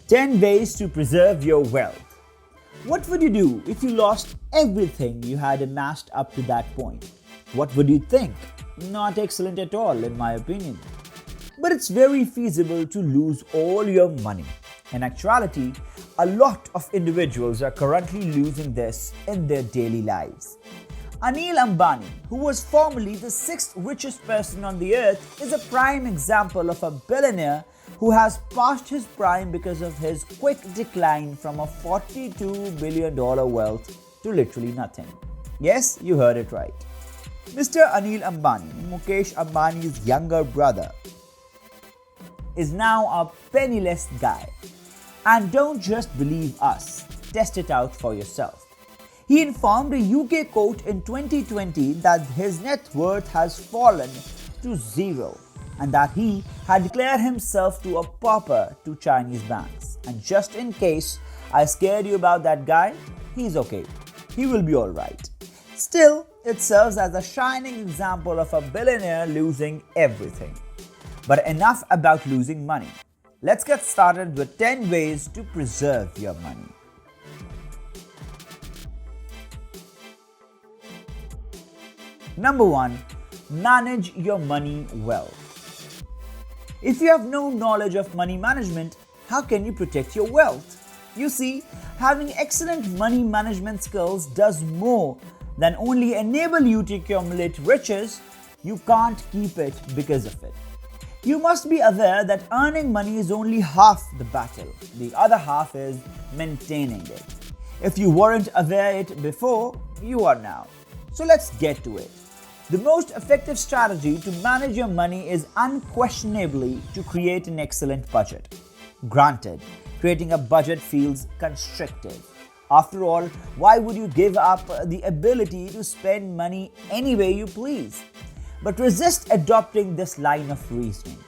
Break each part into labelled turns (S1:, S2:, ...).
S1: 10 ways to preserve your wealth. What would you do if you lost everything you had amassed up to that point? What would you think? Not excellent at all, in my opinion. But it's very feasible to lose all your money. In actuality, a lot of individuals are currently losing this in their daily lives. Anil Ambani, who was formerly the sixth richest person on the earth, is a prime example of a billionaire who has passed his prime because of his quick decline from a $42 billion wealth to literally nothing. Yes, you heard it right. Mr. Anil Ambani, Mukesh Ambani's younger brother, is now a penniless guy. And don't just believe us, test it out for yourself. He informed a UK court in 2020 that his net worth has fallen to zero and that he had declared himself to a pauper to Chinese banks. And just in case I scared you about that guy, he's okay. He will be alright. Still, it serves as a shining example of a billionaire losing everything. But enough about losing money. Let's get started with 10 ways to preserve your money. Number 1. Manage your money well. If you have no knowledge of money management, how can you protect your wealth? You see, having excellent money management skills does more than only enable you to accumulate riches. You can't keep it because of it. You must be aware that earning money is only half the battle. The other half is maintaining it. If you weren't aware it before, you are now. So let's get to it. The most effective strategy to manage your money is unquestionably to create an excellent budget. Granted, creating a budget feels constrictive. After all, why would you give up the ability to spend money any way you please? But resist adopting this line of reasoning.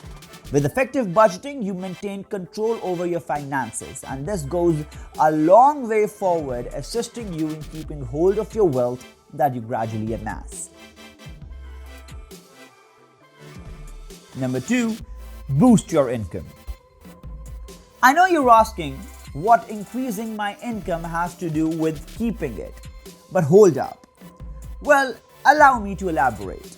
S1: With effective budgeting, you maintain control over your finances, and this goes a long way forward, assisting you in keeping hold of your wealth that you gradually amass. Number 2, boost your income. I know you're asking what increasing my income has to do with keeping it. But hold up. Well, allow me to elaborate.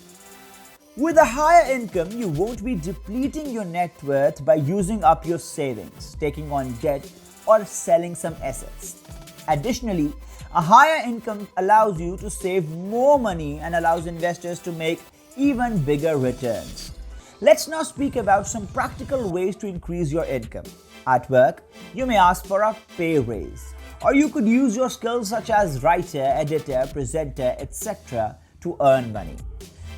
S1: With a higher income, you won't be depleting your net worth by using up your savings, taking on debt, or selling some assets. Additionally, a higher income allows you to save more money and allows investors to make even bigger returns. Let's now speak about some practical ways to increase your income. At work, you may ask for a pay raise, or you could use your skills such as writer, editor, presenter, etc. to earn money.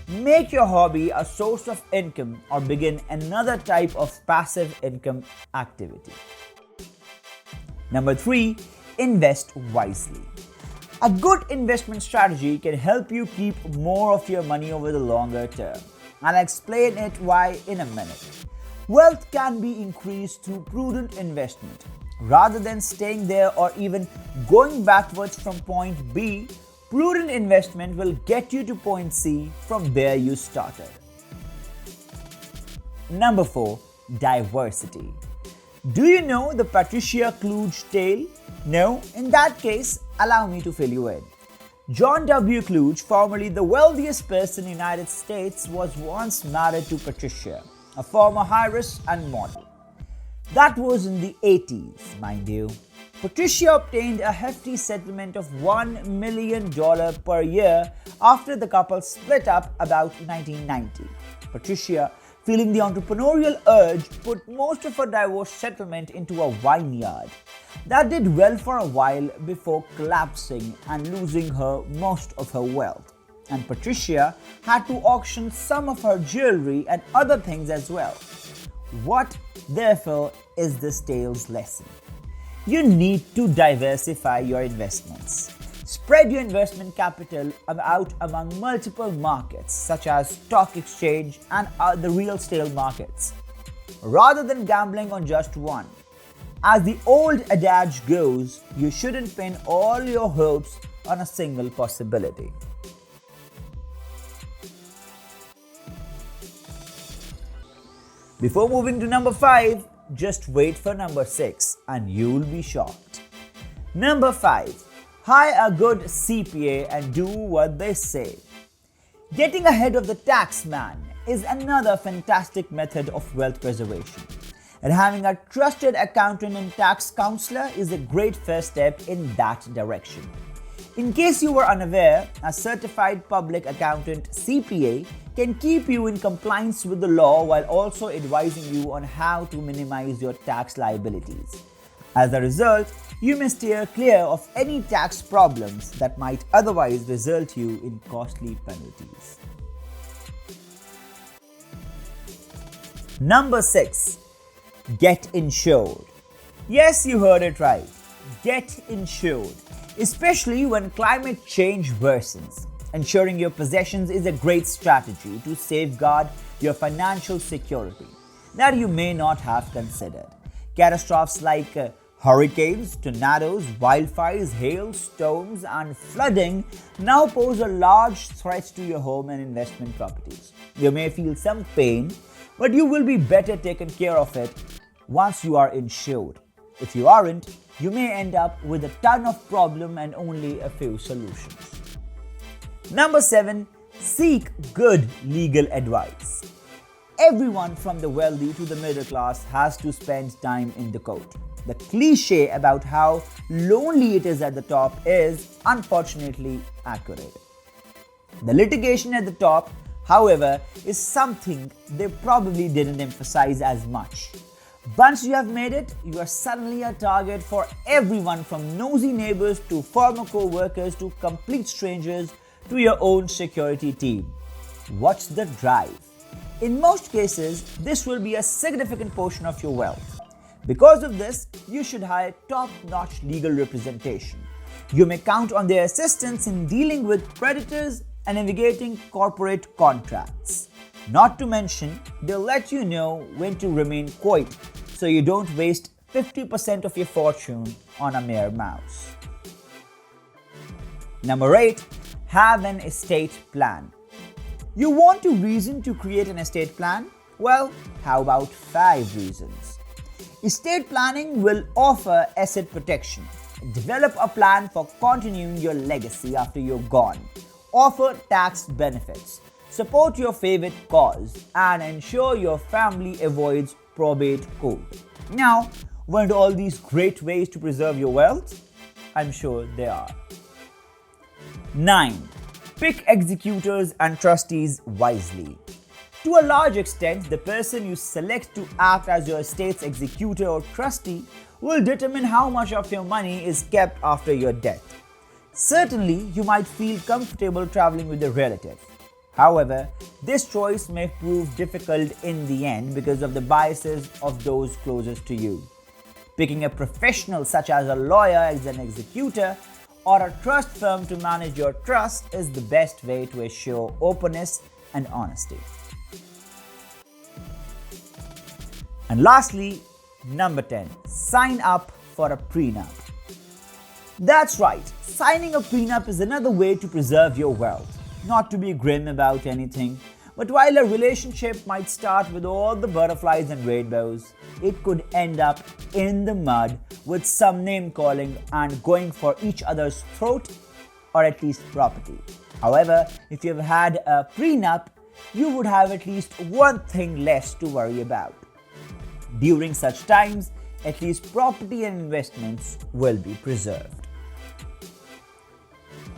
S1: Make your hobby a source of income or begin another type of passive income activity. Number 3, invest wisely. A good investment strategy can help you keep more of your money over the longer term. I'll explain it why in a minute. Wealth can be increased through prudent investment. Rather than staying there or even going backwards from point B, prudent investment will get you to point C from where you started. Number 4, diversity. Do you know the Patricia Kluge tale? No? In that case, allow me to fill you in. John W. Kluge, formerly the wealthiest person in the United States, was once married to Patricia, a former heiress and model. That was in the 80s, mind you. Patricia obtained a hefty settlement of $1 million per year after the couple split up about 1990. Patricia, feeling the entrepreneurial urge, put most of her divorce settlement into a vineyard. That did well for a while before collapsing and losing her most of her wealth. And Patricia had to auction some of her jewelry and other things as well. What, therefore, is this tale's lesson? You need to diversify your investments. Spread your investment capital out among multiple markets such as stock exchange and the real estate markets, rather than gambling on just one. As the old adage goes, you shouldn't pin all your hopes on a single possibility. Before moving to number 5, Just wait for number 6 and you'll be shocked. Number 5. Hire a good CPA and do what they say. Getting ahead of the tax man is another fantastic method of wealth preservation. And having a trusted accountant and tax counselor is a great first step in that direction. In case you were unaware, a certified public accountant (CPA) can keep you in compliance with the law while also advising you on how to minimize your tax liabilities. As a result, you may steer clear of any tax problems that might otherwise result you in costly penalties. Number 6. Get insured. Yes, you heard it right. Get insured. Especially when climate change worsens. Insuring your possessions is a great strategy to safeguard your financial security that you may not have considered. Catastrophes like hurricanes, tornadoes, wildfires, hail, storms, and flooding now pose a large threat to your home and investment properties. You may feel some pain, but you will be better taken care of it once you are insured. If you aren't, you may end up with a ton of problem and only a few solutions. Number 7. Seek good legal advice. Everyone from the wealthy to the middle class has to spend time in the court. The cliche about how lonely it is at the top is unfortunately accurate. The litigation at the top, however, is something they probably didn't emphasize as much. Once you have made it, you are suddenly a target for everyone from nosy neighbors to former co-workers to complete strangers to your own security team. What's the drive? In most cases, this will be a significant portion of your wealth. Because of this, you should hire top-notch legal representation. You may count on their assistance in dealing with creditors and navigating corporate contracts. Not to mention, they'll let you know when to remain quiet so you don't waste 50% of your fortune on a mere mouse. Number 8. Have an estate plan. You want a reason to create an estate plan? Well, how about 5 reasons? Estate planning will offer asset protection. Develop a plan for continuing your legacy after you're gone. Offer tax benefits. Support your favorite cause and ensure your family avoids probate court. Now, weren't all these great ways to preserve your wealth? I'm sure they are. 9. Pick executors and trustees wisely. To a large extent, the person you select to act as your estate's executor or trustee will determine how much of your money is kept after your death. Certainly, you might feel comfortable traveling with a relative. However, this choice may prove difficult in the end because of the biases of those closest to you. Picking a professional such as a lawyer as an executor or a trust firm to manage your trust is the best way to assure openness and honesty. And lastly, number 10. Sign up for a prenup. That's right, signing a prenup is another way to preserve your wealth. Not to be grim about anything, but while a relationship might start with all the butterflies and rainbows, it could end up in the mud with some name calling and going for each other's throat or at least property. However, if you've had a prenup, you would have at least one thing less to worry about. During such times, at least property and investments will be preserved.